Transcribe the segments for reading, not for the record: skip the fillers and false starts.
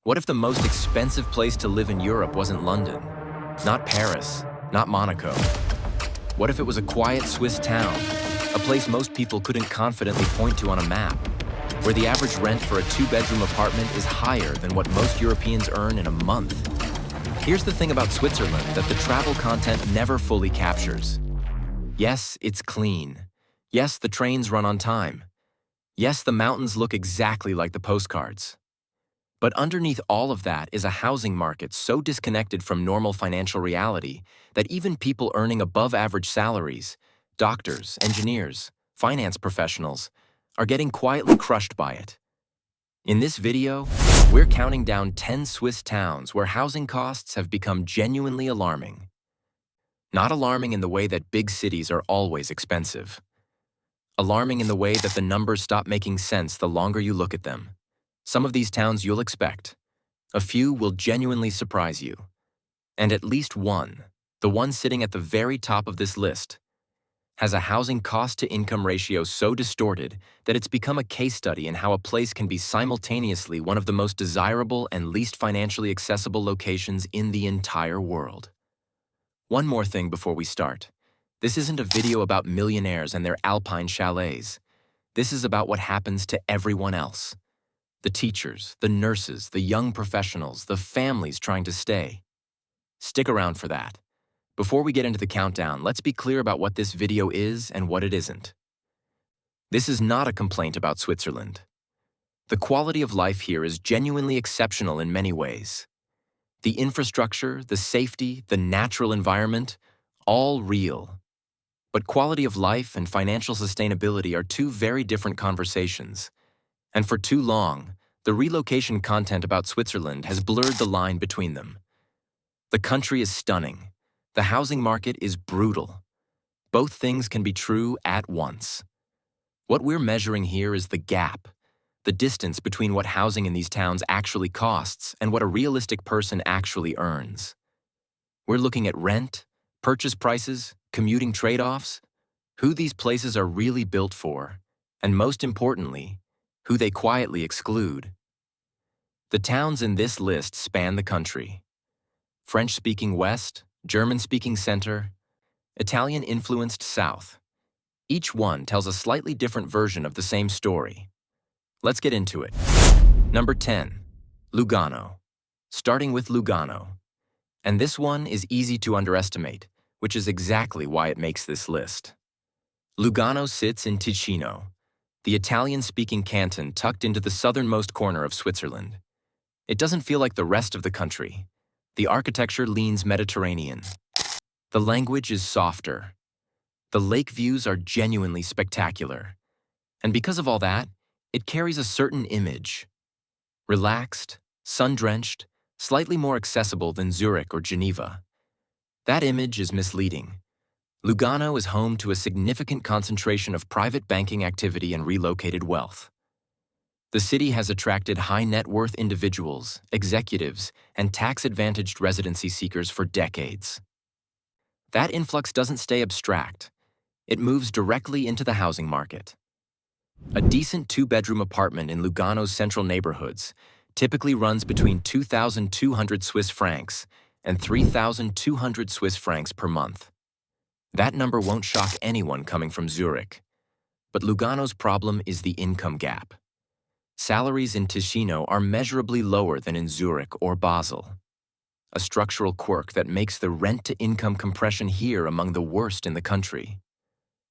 What if the most expensive place to live in Europe wasn't London? Not Paris, not Monaco. What if it was a quiet Swiss town, a place most people couldn't confidently point to on a map, where the average rent for a two-bedroom apartment is higher than what most Europeans earn in a month? Here's the thing about Switzerland that the travel content never fully captures. Yes, it's clean. Yes, the trains run on time. Yes, the mountains look exactly like the postcards. But underneath all of that is a housing market so disconnected from normal financial reality that even people earning above-average salaries, doctors, engineers, finance professionals, are getting quietly crushed by it. In this video, we're counting down 10 Swiss towns where housing costs have become genuinely alarming. Not alarming in the way that big cities are always expensive. Alarming in the way that the numbers stop making sense the longer you look at them. Some of these towns you'll expect. A few will genuinely surprise you. And at least one, the one sitting at the very top of this list, has a housing cost-to-income ratio so distorted that it's become a case study in how a place can be simultaneously one of the most desirable and least financially accessible locations in the entire world. One more thing before we start. This isn't a video about millionaires and their alpine chalets. This is about what happens to everyone else. The teachers, the nurses, the young professionals, the families trying to stay. Stick around for that. Before we get into the countdown, let's be clear about what this video is and what it isn't. This is not a complaint about Switzerland. The quality of life here is genuinely exceptional in many ways. The infrastructure, the safety, the natural environment, all real. But quality of life and financial sustainability are two very different conversations. And for too long, the relocation content about Switzerland has blurred the line between them. The country is stunning. The housing market is brutal. Both things can be true at once. What we're measuring here is the gap, the distance between what housing in these towns actually costs and what a realistic person actually earns. We're looking at rent, purchase prices, commuting trade-offs, who these places are really built for, and most importantly, who they quietly exclude. The towns in this list span the country. French-speaking West, German-speaking Center, Italian-influenced South. Each one tells a slightly different version of the same story. Let's get into it. Number 10, Lugano. Starting with Lugano. And this one is easy to underestimate, which is exactly why it makes this list. Lugano sits in Ticino, the Italian-speaking canton tucked into the southernmost corner of Switzerland. It doesn't feel like the rest of the country. The architecture leans Mediterranean. The language is softer. The lake views are genuinely spectacular. And because of all that, it carries a certain image. Relaxed, sun-drenched, slightly more accessible than Zurich or Geneva. That image is misleading. Lugano is home to a significant concentration of private banking activity and relocated wealth. The city has attracted high-net-worth individuals, executives, and tax-advantaged residency seekers for decades. That influx doesn't stay abstract. It moves directly into the housing market. A decent two-bedroom apartment in Lugano's central neighborhoods typically runs between 2,200 Swiss francs and 3,200 Swiss francs per month. That number won't shock anyone coming from Zurich. But Lugano's problem is the income gap. Salaries in Ticino are measurably lower than in Zurich or Basel. A structural quirk that makes the rent-to-income compression here among the worst in the country.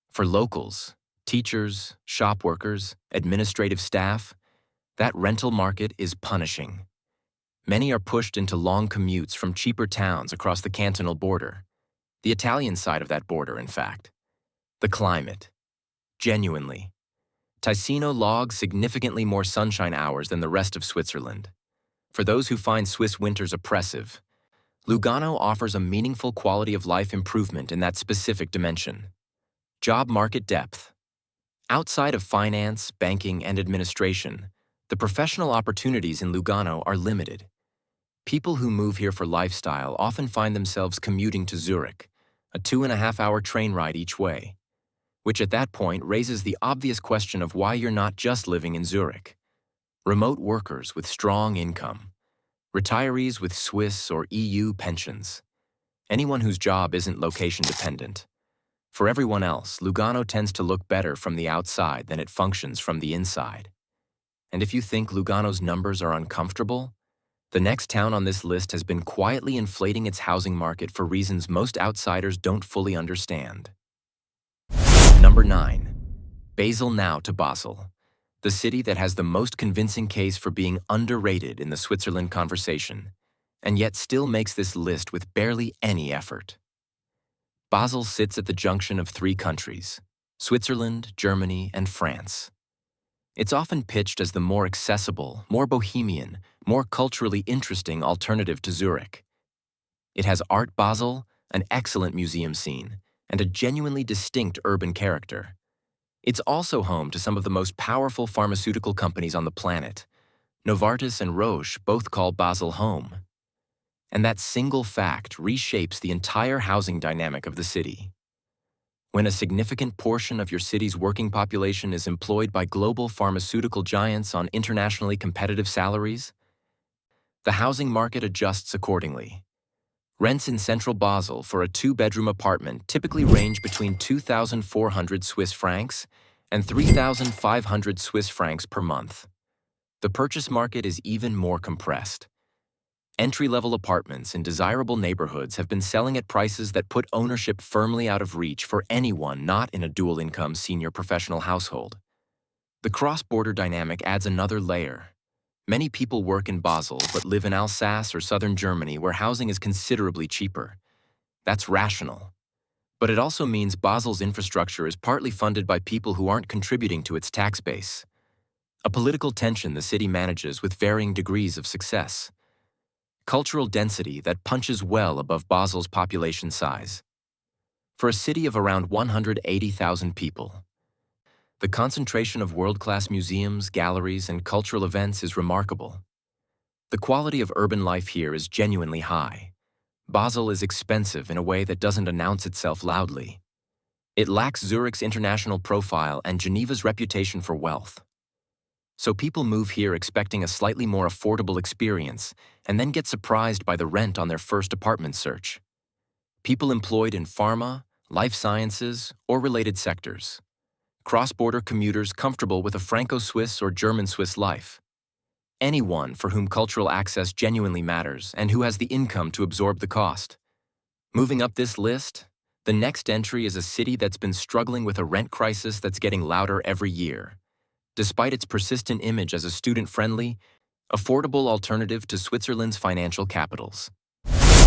For locals, teachers, shop workers, administrative staff, that rental market is punishing. Many are pushed into long commutes from cheaper towns across the cantonal border. The Italian side of that border, in fact. The climate. Genuinely. Ticino logs significantly more sunshine hours than the rest of Switzerland. For those who find Swiss winters oppressive, Lugano offers a meaningful quality of life improvement in that specific dimension. Job market depth. Outside of finance, banking, and administration, the professional opportunities in Lugano are limited. People who move here for lifestyle often find themselves commuting to Zurich, a 2.5-hour train ride each way, which at that point raises the obvious question of why you're not just living in Zurich. Remote workers with strong income, Retirees with Swiss or EU pensions. Anyone whose job isn't location-dependent. For everyone else, Lugano tends to look better from the outside than it functions from the inside. And if you think Lugano's numbers are uncomfortable, the next town on this list has been quietly inflating its housing market for reasons most outsiders don't fully understand. Number 9. Basel, now to Basel, the city that has the most convincing case for being underrated in the Switzerland conversation, and yet still makes this list with barely any effort. Basel sits at the junction of 3 countries, Switzerland, Germany, and France. It's often pitched as the more accessible, more bohemian, more culturally interesting alternative to Zurich. It has Art Basel, an excellent museum scene, and a genuinely distinct urban character. It's also home to some of the most powerful pharmaceutical companies on the planet. Novartis and Roche both call Basel home. And that single fact reshapes the entire housing dynamic of the city. When a significant portion of your city's working population is employed by global pharmaceutical giants on internationally competitive salaries, the housing market adjusts accordingly. Rents in central Basel for a 2-bedroom apartment typically range between 2,400 Swiss francs and 3,500 Swiss francs per month. The purchase market is even more compressed. Entry-level apartments in desirable neighborhoods have been selling at prices that put ownership firmly out of reach for anyone not in a dual-income senior professional household. The cross-border dynamic adds another layer. Many people work in Basel but live in Alsace or southern Germany where housing is considerably cheaper. That's rational. But it also means Basel's infrastructure is partly funded by people who aren't contributing to its tax base. A political tension the city manages with varying degrees of success. Cultural density that punches well above Basel's population size. For a city of around 180,000 people, the concentration of world-class museums, galleries, and cultural events is remarkable. The quality of urban life here is genuinely high. Basel is expensive in a way that doesn't announce itself loudly. It lacks Zurich's international profile and Geneva's reputation for wealth. So people move here expecting a slightly more affordable experience and then get surprised by the rent on their first apartment search. People employed in pharma, life sciences, or related sectors. Cross-border commuters comfortable with a Franco-Swiss or German-Swiss life. Anyone for whom cultural access genuinely matters and who has the income to absorb the cost. Moving up this list, the next entry is a city that's been struggling with a rent crisis that's getting louder every year. Despite its persistent image as a student-friendly, affordable alternative to Switzerland's financial capitals.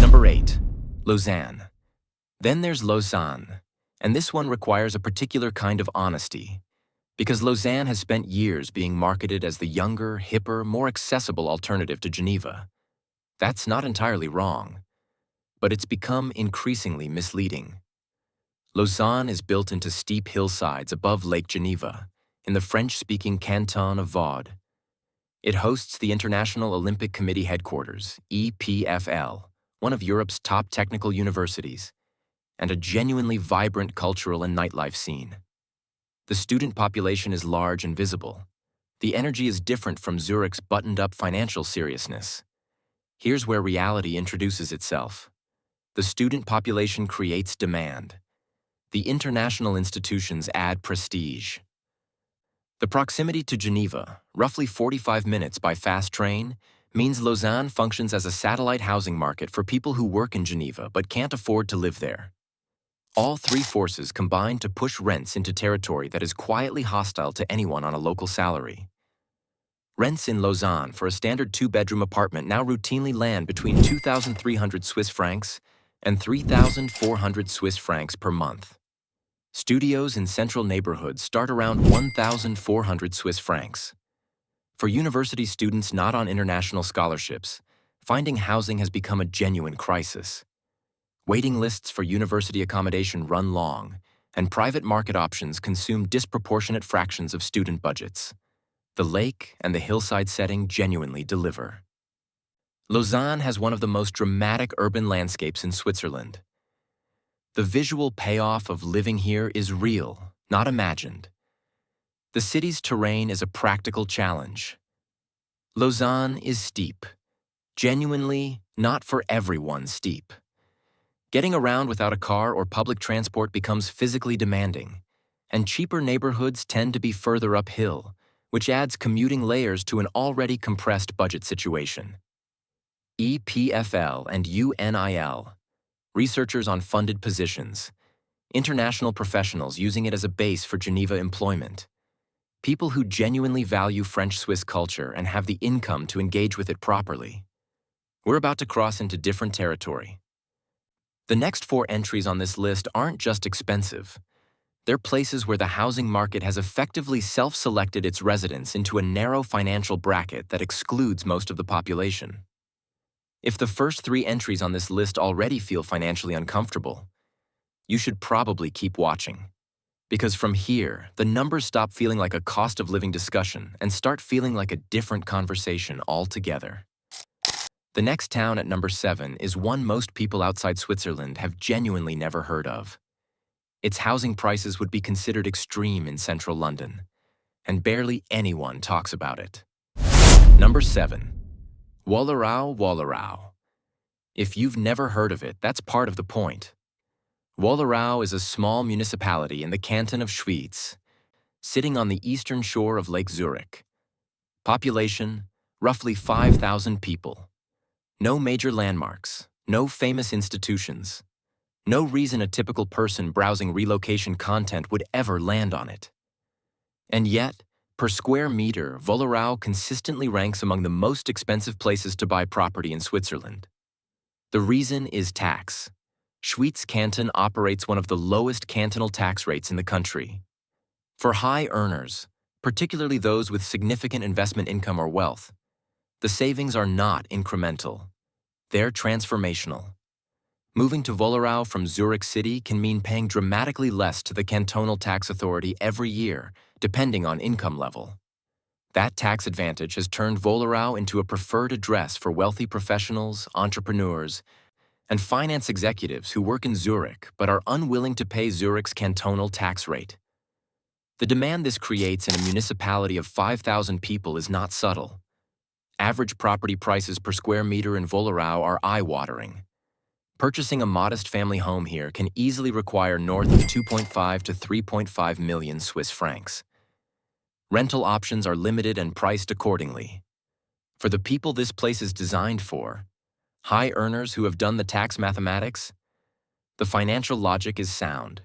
Number 8. Lausanne. Then there's Lausanne, and this one requires a particular kind of honesty, because Lausanne has spent years being marketed as the younger, hipper, more accessible alternative to Geneva. That's not entirely wrong, but it's become increasingly misleading. Lausanne is built into steep hillsides above Lake Geneva, in the French-speaking canton of Vaud. It hosts the International Olympic Committee headquarters, EPFL, one of Europe's top technical universities, and a genuinely vibrant cultural and nightlife scene. The student population is large and visible. The energy is different from Zurich's buttoned-up financial seriousness. Here's where reality introduces itself. The student population creates demand. The international institutions add prestige. The proximity to Geneva, roughly 45 minutes by fast train, means Lausanne functions as a satellite housing market for people who work in Geneva but can't afford to live there. All 3 forces combine to push rents into territory that is quietly hostile to anyone on a local salary. Rents in Lausanne for a standard 2-bedroom apartment now routinely land between 2,300 Swiss francs and 3,400 Swiss francs per month. Studios in central neighborhoods start around 1,400 Swiss francs. For university students not on international scholarships, finding housing has become a genuine crisis. Waiting lists for university accommodation run long, and private market options consume disproportionate fractions of student budgets. The lake and the hillside setting genuinely deliver. Lausanne has one of the most dramatic urban landscapes in Switzerland. The visual payoff of living here is real, not imagined. The city's terrain is a practical challenge. Lausanne is steep. Genuinely, not for everyone steep. Getting around without a car or public transport becomes physically demanding, and cheaper neighborhoods tend to be further uphill, which adds commuting layers to an already compressed budget situation. EPFL and UNIL, researchers on funded positions, international professionals using it as a base for Geneva employment, people who genuinely value French-Swiss culture and have the income to engage with it properly. We're about to cross into different territory. The next 4 entries on this list aren't just expensive. They're places where the housing market has effectively self-selected its residents into a narrow financial bracket that excludes most of the population. If the first 3 entries on this list already feel financially uncomfortable, you should probably keep watching. Because from here, the numbers stop feeling like a cost of living discussion and start feeling like a different conversation altogether. The next town at number 7 is one most people outside Switzerland have genuinely never heard of. Its housing prices would be considered extreme in central London, and barely anyone talks about it. Number 7. Wollerau, Wollerau. If you've never heard of it, that's part of the point. Wollerau is a small municipality in the canton of Schwyz, sitting on the eastern shore of Lake Zurich. Population, roughly 5,000 people. No major landmarks, no famous institutions. No reason a typical person browsing relocation content would ever land on it. And yet, per square meter, Wollerau consistently ranks among the most expensive places to buy property in Switzerland. The reason is tax. Schwyz canton operates one of the lowest cantonal tax rates in the country. For high earners, particularly those with significant investment income or wealth, the savings are not incremental. They're transformational. Moving to Wollerau from Zurich City can mean paying dramatically less to the cantonal tax authority every year, depending on income level. That tax advantage has turned Wollerau into a preferred address for wealthy professionals, entrepreneurs, and finance executives who work in Zurich but are unwilling to pay Zurich's cantonal tax rate. The demand this creates in a municipality of 5,000 people is not subtle. Average property prices per square meter in Wollerau are eye-watering. Purchasing a modest family home here can easily require north of 2.5 to 3.5 million Swiss francs. Rental options are limited and priced accordingly. For the people this place is designed for, high earners who have done the tax mathematics, the financial logic is sound.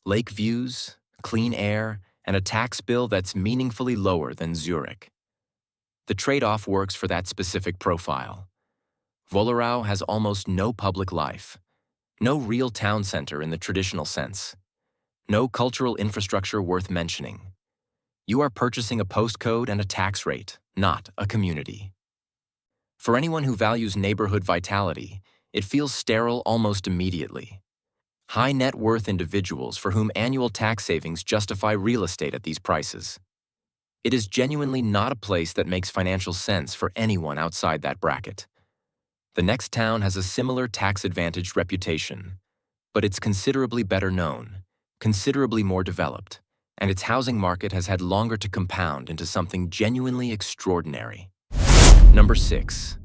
Lake views, clean air, and a tax bill that's meaningfully lower than Zurich. The trade-off works for that specific profile. Wollerau has almost no public life, no real town center in the traditional sense, no cultural infrastructure worth mentioning. You are purchasing a postcode and a tax rate, not a community. For anyone who values neighborhood vitality, it feels sterile almost immediately. High net worth individuals for whom annual tax savings justify real estate at these prices. It is genuinely not a place that makes financial sense for anyone outside that bracket. The next town has a similar tax-advantaged reputation, but it's considerably better known, considerably more developed, and its housing market has had longer to compound into something genuinely extraordinary. Number 6.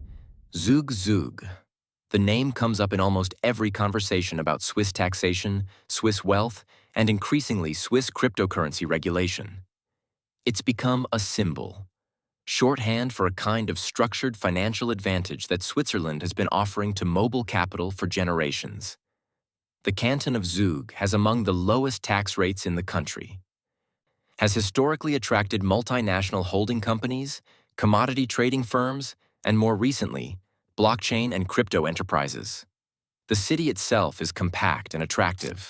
Zug Zug. The name comes up in almost every conversation about Swiss taxation, Swiss wealth, and increasingly Swiss cryptocurrency regulation. It's become a symbol, shorthand for a kind of structured financial advantage that Switzerland has been offering to mobile capital for generations. The canton of Zug has among the lowest tax rates in the country, has historically attracted multinational holding companies, commodity trading firms, and more recently, blockchain and crypto enterprises. The city itself is compact and attractive.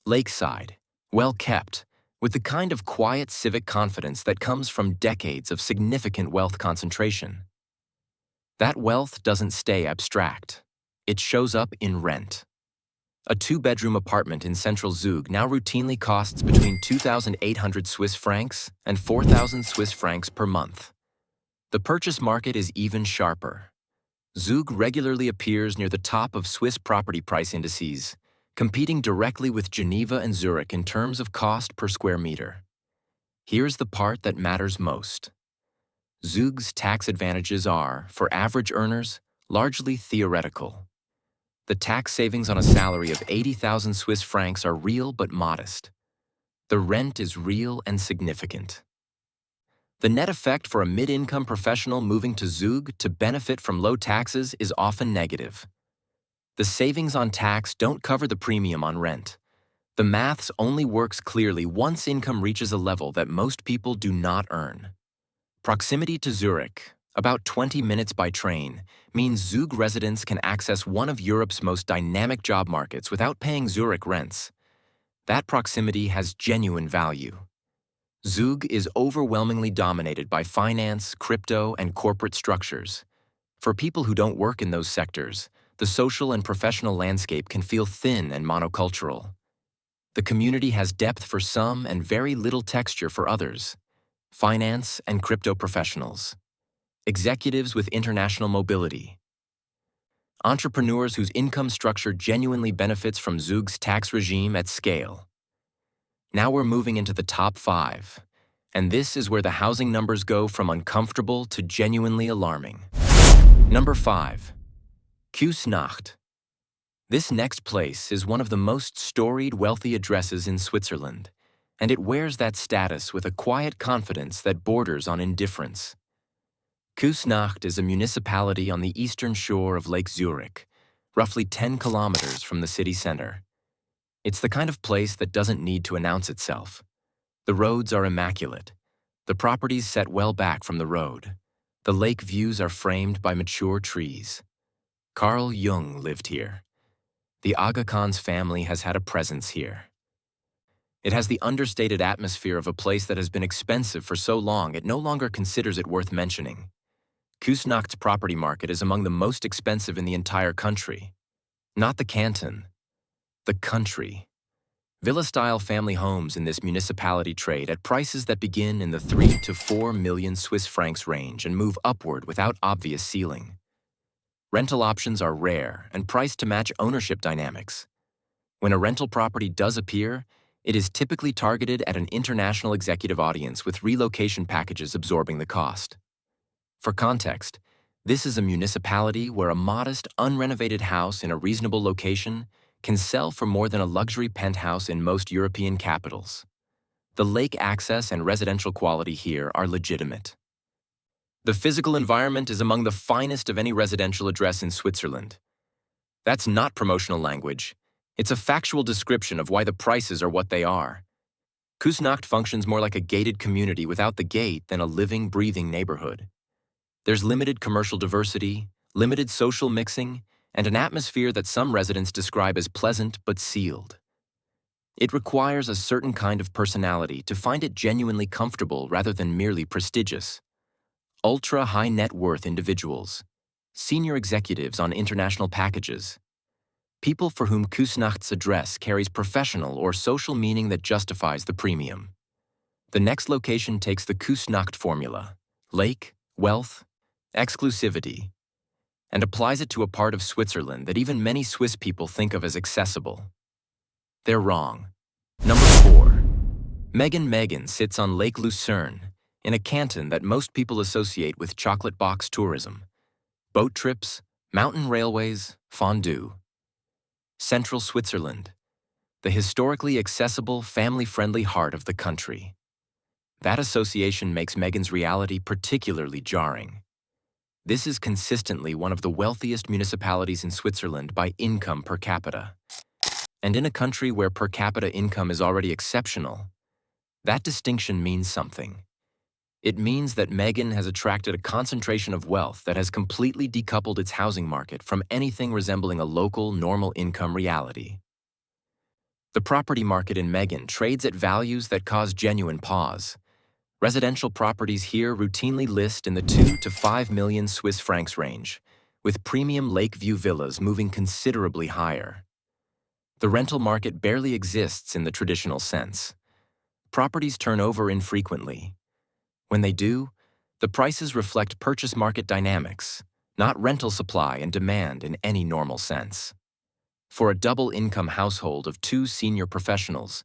Lakeside, well-kept, with the kind of quiet civic confidence that comes from decades of significant wealth concentration. That wealth doesn't stay abstract. It shows up in rent. A 2-bedroom apartment in central Zug now routinely costs between 2,800 Swiss francs and 4,000 Swiss francs per month. The purchase market is even sharper. Zug regularly appears near the top of Swiss property price indices, competing directly with Geneva and Zurich in terms of cost per square meter. Here's the part that matters most. Zug's tax advantages are, for average earners, largely theoretical. The tax savings on a salary of 80,000 Swiss francs are real but modest. The rent is real and significant. The net effect for a mid-income professional moving to Zug to benefit from low taxes is often negative. The savings on tax don't cover the premium on rent. The maths only works clearly once income reaches a level that most people do not earn. Proximity to Zurich, about 20 minutes by train, means Zug residents can access one of Europe's most dynamic job markets without paying Zurich rents. That proximity has genuine value. Zug is overwhelmingly dominated by finance, crypto, and corporate structures. For people who don't work in those sectors, the social and professional landscape can feel thin and monocultural. The community has depth for some and very little texture for others. Finance and crypto professionals. Executives with international mobility. Entrepreneurs whose income structure genuinely benefits from Zug's tax regime at scale. Now we're moving into the top 5, and this is where the housing numbers go from uncomfortable to genuinely alarming. Number 5. Küsnacht. This next place is one of the most storied wealthy addresses in Switzerland, and it wears that status with a quiet confidence that borders on indifference. Küsnacht is a municipality on the eastern shore of Lake Zurich, roughly 10 kilometers from the city center. It's the kind of place that doesn't need to announce itself. The roads are immaculate. The properties set well back from the road. The lake views are framed by mature trees. Carl Jung lived here. The Aga Khan's family has had a presence here. It has the understated atmosphere of a place that has been expensive for so long it no longer considers it worth mentioning. Küsnacht's property market is among the most expensive in the entire country. Not the canton. The country. Villa-style family homes in this municipality trade at prices that begin in the 3 to 4 million Swiss francs range and move upward without obvious ceiling. Rental options are rare and priced to match ownership dynamics. When a rental property does appear, it is typically targeted at an international executive audience with relocation packages absorbing the cost. For context, this is a municipality where a modest, unrenovated house in a reasonable location can sell for more than a luxury penthouse in most European capitals. The lake access and residential quality here are legitimate. The physical environment is among the finest of any residential address in Switzerland. That's not promotional language. It's a factual description of why the prices are what they are. Küsnacht functions more like a gated community without the gate than a living, breathing neighborhood. There's limited commercial diversity, limited social mixing, and an atmosphere that some residents describe as pleasant but sealed. It requires a certain kind of personality to find it genuinely comfortable rather than merely prestigious. Ultra-high net worth individuals, senior executives on international packages, people for whom Küsnacht's address carries professional or social meaning that justifies the premium. The next location takes the Küsnacht formula: lake, wealth, exclusivity, and applies it to a part of Switzerland that even many Swiss people think of as accessible. They're wrong. Number 4. Megan sits on Lake Lucerne, in a canton that most people associate with chocolate box tourism, boat trips, mountain railways, fondue. Central Switzerland, the historically accessible, family-friendly heart of the country. That association makes Megan's reality particularly jarring. This is consistently one of the wealthiest municipalities in Switzerland by income per capita. And in a country where per capita income is already exceptional, that distinction means something. It means that Megan has attracted a concentration of wealth that has completely decoupled its housing market from anything resembling a local, normal income reality. The property market in Megan trades at values that cause genuine pause. Residential properties here routinely list in the 2 to 5 million Swiss francs range, with premium lakeview villas moving considerably higher. The rental market barely exists in the traditional sense. Properties turn over infrequently. When they do, the prices reflect purchase market dynamics, not rental supply and demand in any normal sense. For a double-income household of 2 senior professionals,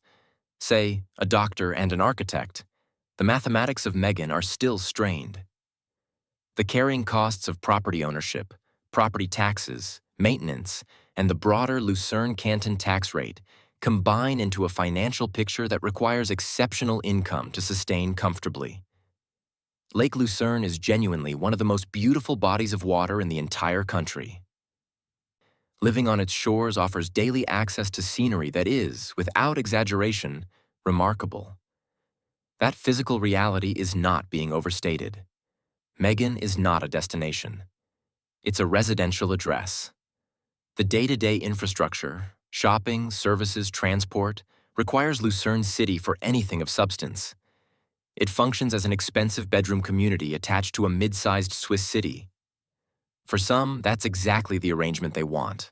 say a doctor and an architect, the mathematics of Megan are still strained. The carrying costs of property ownership, property taxes, maintenance, and the broader Lucerne Canton tax rate combine into a financial picture that requires exceptional income to sustain comfortably. Lake Lucerne is genuinely one of the most beautiful bodies of water in the entire country. Living on its shores offers daily access to scenery that is, without exaggeration, remarkable. That physical reality is not being overstated. Megan is not a destination. It's a residential address. The day-to-day infrastructure, shopping, services, transport, requires Lucerne City for anything of substance. It functions as an expensive bedroom community attached to a mid-sized Swiss city. For some, that's exactly the arrangement they want.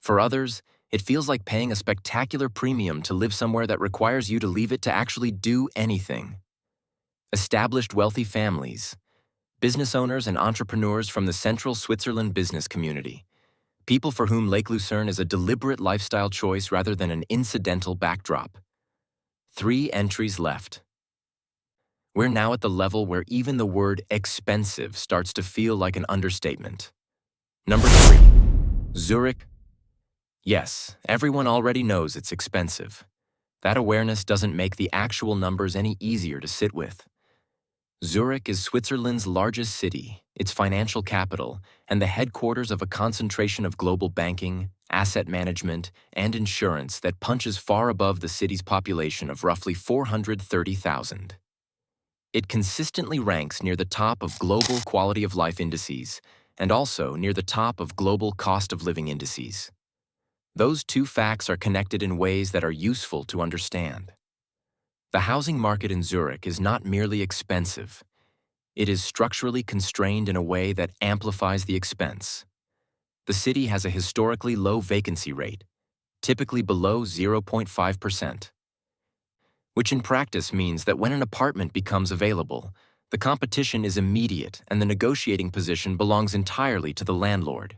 For others, it feels like paying a spectacular premium to live somewhere that requires you to leave it to actually do anything. Established wealthy families, business owners and entrepreneurs from the central Switzerland business community, people for whom Lake Lucerne is a deliberate lifestyle choice rather than an incidental backdrop. 3 entries left. We're now at the level where even the word expensive starts to feel like an understatement. Number 3, Zurich. Yes, everyone already knows it's expensive. That awareness doesn't make the actual numbers any easier to sit with. Zurich is Switzerland's largest city, its financial capital, and the headquarters of a concentration of global banking, asset management, and insurance that punches far above the city's population of roughly 430,000. It consistently ranks near the top of global quality of life indices and also near the top of global cost of living indices. Those 2 facts are connected in ways that are useful to understand. The housing market in Zurich is not merely expensive. It is structurally constrained in a way that amplifies the expense. The city has a historically low vacancy rate, typically below 0.5%. Which in practice means that when an apartment becomes available, the competition is immediate and the negotiating position belongs entirely to the landlord.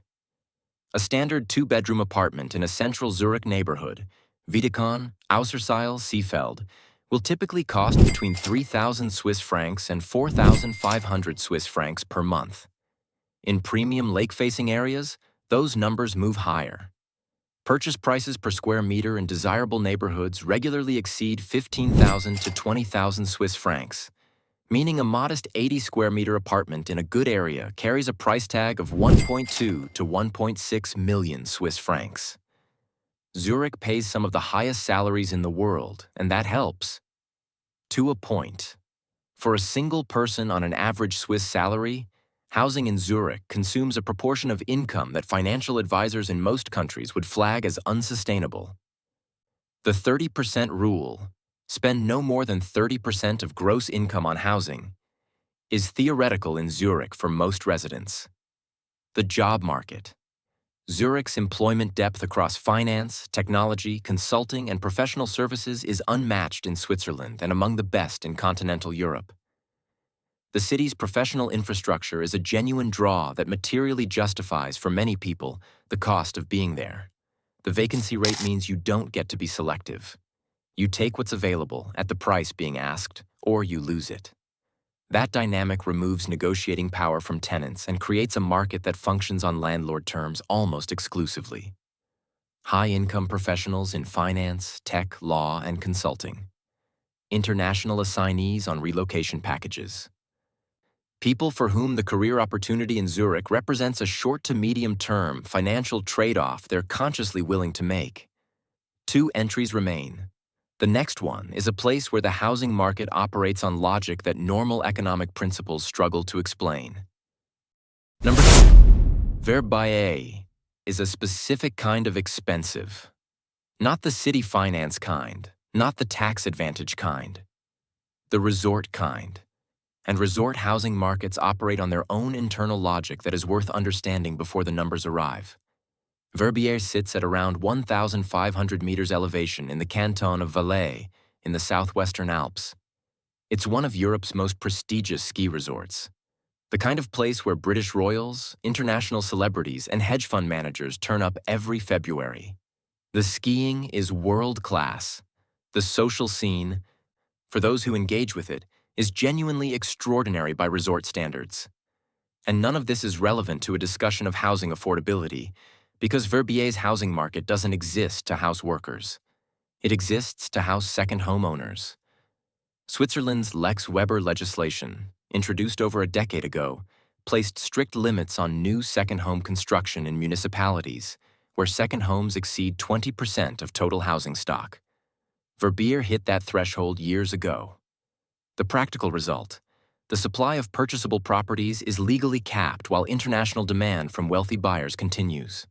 A standard 2-bedroom apartment in a central Zurich neighborhood, Wiedekon, Ausserseil, Seefeld, will typically cost between 3,000 Swiss francs and 4,500 Swiss francs per month. In premium lake-facing areas, those numbers move higher. Purchase prices per square meter in desirable neighborhoods regularly exceed 15,000 to 20,000 Swiss francs, meaning a modest 80 square meter apartment in a good area carries a price tag of 1.2 to 1.6 million Swiss francs. Zurich pays some of the highest salaries in the world, and that helps. To a point. For a single person on an average Swiss salary, housing in Zurich consumes a proportion of income that financial advisors in most countries would flag as unsustainable. The 30% rule, spend no more than 30% of gross income on housing, is theoretical in Zurich for most residents. The job market. Zurich's employment depth across finance, technology, consulting, and professional services is unmatched in Switzerland and among the best in continental Europe. The city's professional infrastructure is a genuine draw that materially justifies for many people the cost of being there. The vacancy rate means you don't get to be selective. You take what's available at the price being asked, or you lose it. That dynamic removes negotiating power from tenants and creates a market that functions on landlord terms almost exclusively. High-income professionals in finance, tech, law, and consulting. International assignees on relocation packages. People for whom the career opportunity in Zurich represents a short to medium-term financial trade-off they're consciously willing to make. 2 entries remain. The next one is a place where the housing market operates on logic that normal economic principles struggle to explain. Number 2. Verbier is a specific kind of expensive. Not the city finance kind, not the tax advantage kind. The resort kind. And resort housing markets operate on their own internal logic that is worth understanding before the numbers arrive. Verbier sits at around 1,500 meters elevation in the canton of Valais in the southwestern Alps. It's one of Europe's most prestigious ski resorts, the kind of place where British royals, international celebrities, and hedge fund managers turn up every February. The skiing is world-class. The social scene, for those who engage with it, is genuinely extraordinary by resort standards. And none of this is relevant to a discussion of housing affordability, because Verbier's housing market doesn't exist to house workers. It exists to house second homeowners. Switzerland's Lex Weber legislation, introduced over a decade ago, placed strict limits on new second home construction in municipalities, where second homes exceed 20% of total housing stock. Verbier hit that threshold years ago. The practical result: the supply of purchasable properties is legally capped while international demand from wealthy buyers continues.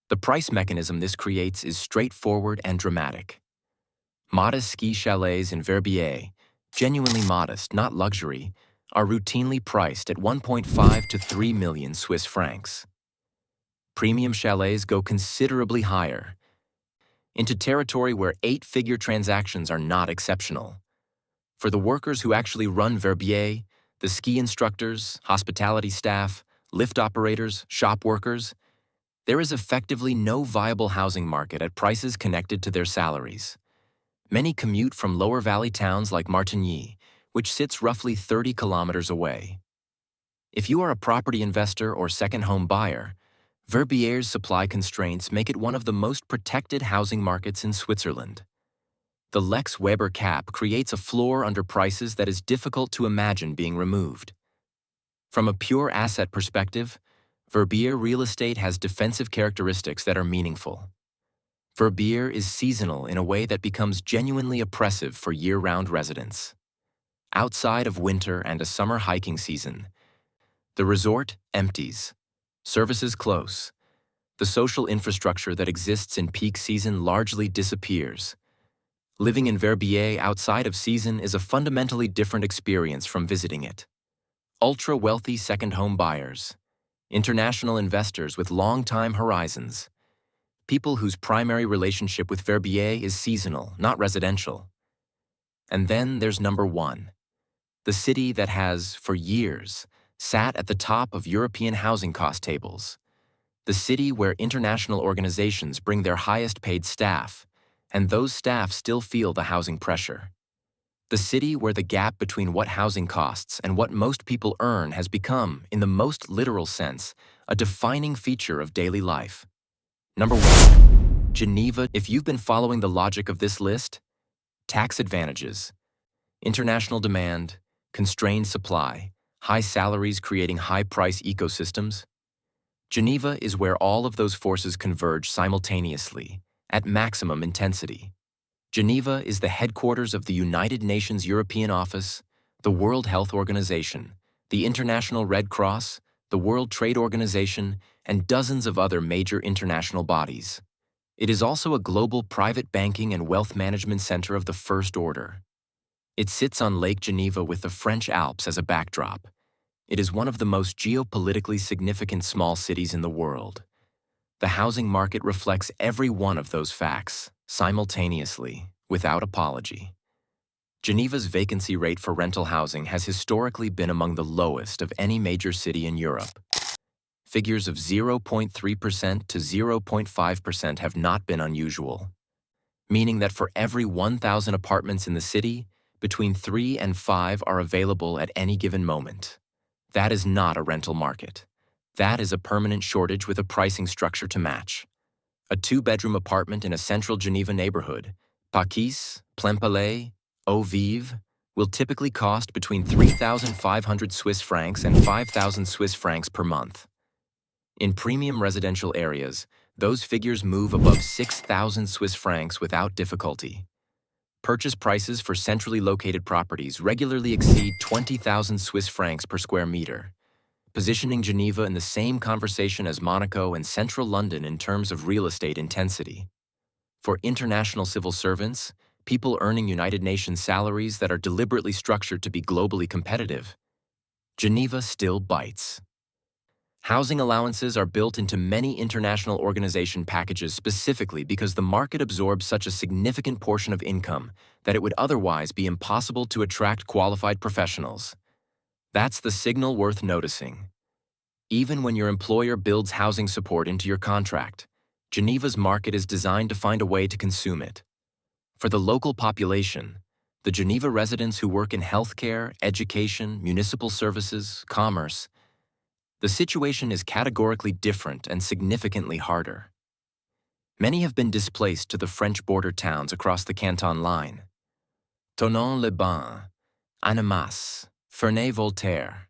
The price mechanism this creates is straightforward and dramatic. Modest ski chalets in Verbier, genuinely modest, not luxury, are routinely priced at 1.5 to 3 million Swiss francs. Premium chalets go considerably higher, into territory where 8-figure transactions are not exceptional. For the workers who actually run Verbier, the ski instructors, hospitality staff, lift operators, shop workers, there is effectively no viable housing market at prices connected to their salaries. Many commute from lower valley towns like Martigny, which sits roughly 30 kilometers away. If you are a property investor or second home buyer, Verbier's supply constraints make it one of the most protected housing markets in Switzerland. The Lex Weber cap creates a floor under prices that is difficult to imagine being removed. From a pure asset perspective, Verbier real estate has defensive characteristics that are meaningful. Verbier is seasonal in a way that becomes genuinely oppressive for year-round residents. Outside of winter and a summer hiking season, the resort empties, services close, the social infrastructure that exists in peak season largely disappears. Living in Verbier outside of season is a fundamentally different experience from visiting it. Ultra-wealthy second home buyers, international investors with long-time horizons, people whose primary relationship with Verbier is seasonal, not residential. And then there's number one, the city that has, for years, sat at the top of European housing cost tables, the city where international organizations bring their highest-paid staff, and those staff still feel the housing pressure. The city where the gap between what housing costs and what most people earn has become, in the most literal sense, a defining feature of daily life. Number 1. Geneva. If you've been following the logic of this list, tax advantages, international demand, constrained supply, high salaries creating high-price ecosystems, Geneva is where all of those forces converge simultaneously, at maximum intensity. Geneva is the headquarters of the United Nations European Office, the World Health Organization, the International Red Cross, the World Trade Organization, and dozens of other major international bodies. It is also a global private banking and wealth management center of the first order. It sits on Lake Geneva with the French Alps as a backdrop. It is one of the most geopolitically significant small cities in the world. The housing market reflects every one of those facts, simultaneously, without apology. Geneva's vacancy rate for rental housing has historically been among the lowest of any major city in Europe. Figures of 0.3% to 0.5% have not been unusual, meaning that for every 1,000 apartments in the city, between 3 and 5 are available at any given moment. That is not a rental market. That is a permanent shortage with a pricing structure to match. A 2-bedroom apartment in a central Geneva neighborhood, Paquis, Plainpalais, Eau Vive, will typically cost between 3,500 Swiss francs and 5,000 Swiss francs per month. In premium residential areas, those figures move above 6,000 Swiss francs without difficulty. Purchase prices for centrally located properties regularly exceed 20,000 Swiss francs per square meter, positioning Geneva in the same conversation as Monaco and central London in terms of real estate intensity. For international civil servants, people earning United Nations salaries that are deliberately structured to be globally competitive, Geneva still bites. Housing allowances are built into many international organization packages specifically because the market absorbs such a significant portion of income that it would otherwise be impossible to attract qualified professionals. That's the signal worth noticing. Even when your employer builds housing support into your contract, Geneva's market is designed to find a way to consume it. For the local population, the Geneva residents who work in healthcare, education, municipal services, commerce, The situation is categorically different and significantly harder. Many have been displaced to the French border towns across the Canton line. Thonon-les-Bains, Annemasse, Ferney-Voltaire.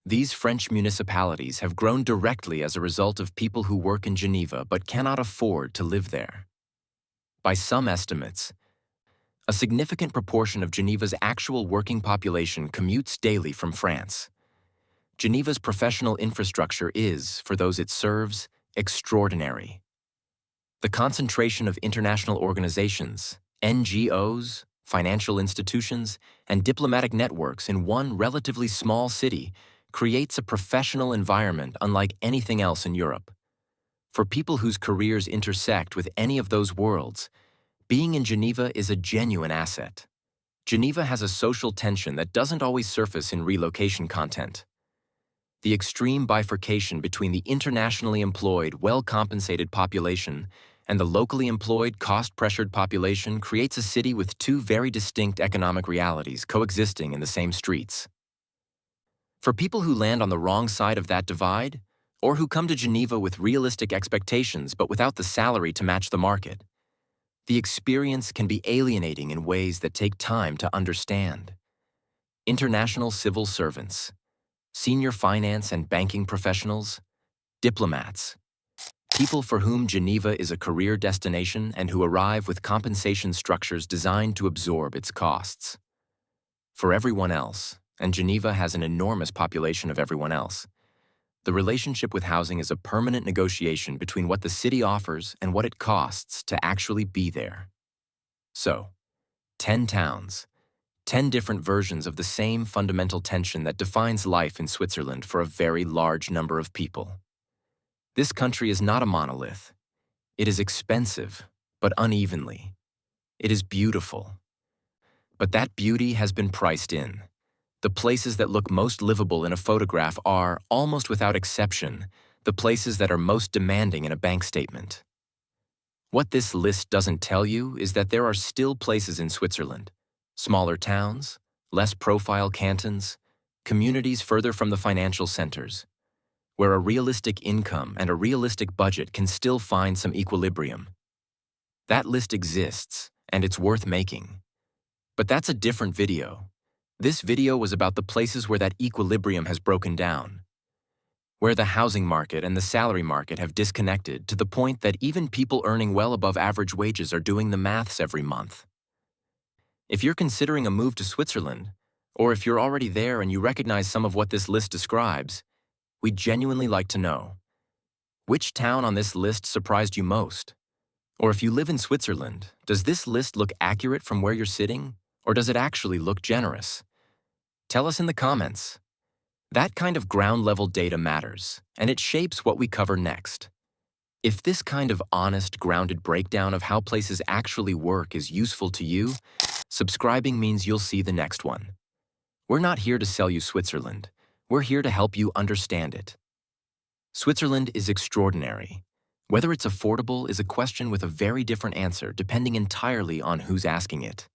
These French municipalities have grown directly as a result of people who work in Geneva but cannot afford to live there. By some estimates, a significant proportion of Geneva's actual working population commutes daily from France. Geneva's professional infrastructure is, for those it serves, extraordinary. The concentration of international organizations, NGOs, financial institutions, and diplomatic networks in one relatively small city creates a professional environment unlike anything else in Europe. For people whose careers intersect with any of those worlds, being in Geneva is a genuine asset. Geneva has a social tension that doesn't always surface in relocation content. The extreme bifurcation between the internationally employed, well-compensated population and the locally employed, cost-pressured population creates a city with two very distinct economic realities coexisting in the same streets. For people who land on the wrong side of that divide, or who come to Geneva with realistic expectations but without the salary to match the market, the experience can be alienating in ways that take time to understand. International civil servants, senior finance and banking professionals, diplomats, people for whom Geneva is a career destination and who arrive with compensation structures designed to absorb its costs. For everyone else, and Geneva has an enormous population of everyone else, the relationship with housing is a permanent negotiation between what the city offers and what it costs to actually be there. So, 10 towns, 10 different versions of the same fundamental tension that defines life in Switzerland for a very large number of people. This country is not a monolith. It is expensive, but unevenly. It is beautiful. But that beauty has been priced in. The places that look most livable in a photograph are, almost without exception, the places that are most demanding in a bank statement. What this list doesn't tell you is that there are still places in Switzerland, smaller towns, less profile cantons, communities further from the financial centers, where a realistic income and a realistic budget can still find some equilibrium. That list exists, and it's worth making. But that's a different video. This video was about the places where that equilibrium has broken down, where the housing market and the salary market have disconnected to the point that even people earning well above average wages are doing the maths every month. If you're considering a move to Switzerland, or if you're already there and you recognize some of what this list describes, we'd genuinely like to know. Which town on this list surprised you most? Or if you live in Switzerland, does this list look accurate from where you're sitting, or does it actually look generous? Tell us in the comments. That kind of ground-level data matters, and it shapes what we cover next. If this kind of honest, grounded breakdown of how places actually work is useful to you, subscribing means you'll see the next one. We're not here to sell you Switzerland. We're here to help you understand it. Switzerland is extraordinary. Whether it's affordable is a question with a very different answer depending entirely on who's asking it.